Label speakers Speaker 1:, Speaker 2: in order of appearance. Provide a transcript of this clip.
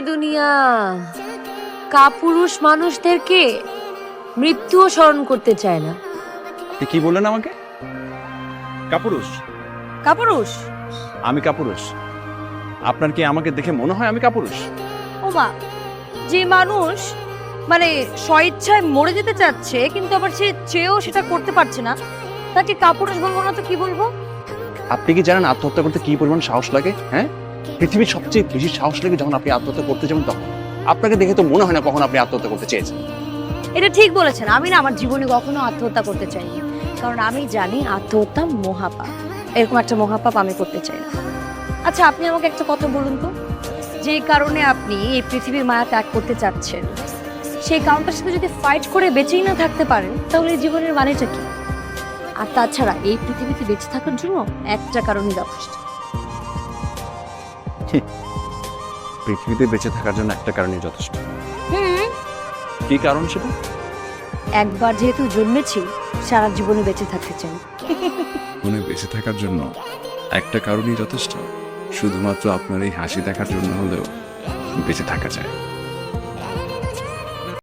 Speaker 1: দুনিয়া, কাপুরুষ মানুষদেরকে মৃত্যুও স্মরণ করতে চায় না।
Speaker 2: কি বললেন আমাকে? কাপুরুষ?
Speaker 1: কাপুরুষ?
Speaker 2: আমি কাপুরুষ? আপনার কি আমাকে দেখে মনে হয় আমি কাপুরুষ?
Speaker 1: ওমা, যে মানুষ মানে স্বইচ্ছায় মরে যেতে চাচ্ছে কিন্তু আবার সে চেয়েও সেটা করতে পারছে না, তাকে কাপুরুষ বলবো না তো কি বলবো?
Speaker 2: আপনি কি জানেন আত্মহত্যা করতে কি পরিমাণ সাহস লাগে? হ্যাঁ, পৃথিবীর সবচেয়ে বেশি সাহস লাগে যখন আপনি আত্মহত্যা করতে যাবেন তখন। আপনাকে দেখে তো মনে হয় না কখন আপনি আত্মহত্যা করতে চেয়েছেন।
Speaker 1: এটা ঠিক বলেছেন। আমি না আমার জীবনে কখনো আত্মহত্যা করতে চাইনি, কারণ আমি জানি আত্মহত্যা মহাপাপ। এরকম একটা মহাপাপ আমি করতে চাই না। আচ্ছা, আপনি আমাকে একটা কথা বলুন তো, যে কারণে আপনি এই পৃথিবীর মায়া ত্যাগ করতে চাচ্ছেন, সেই কারণটার সাথে যদি ফাইট করে বেঁচেই না থাকতে পারেন, তাহলে এই জীবনের মানেটা কি? আর তাছাড়া এই পৃথিবীতে বেঁচে থাকার জন্য একটা কারণই যথেষ্ট।
Speaker 2: পৃথিবীতে বেঁচে থাকার জন্য একটা কারণই যথেষ্ট।
Speaker 1: হুম,
Speaker 2: কি কারণ সেটা?
Speaker 1: একবার যেহেতু জন্মেছি, সারা জীবনে বেঁচে থাকতে চাই।
Speaker 3: মনে বেঁচে থাকার জন্য একটা কারণই যথেষ্ট। শুধুমাত্র আপনার এই হাসি দেখার জন্য হলেও বেঁচে থাকা যায়।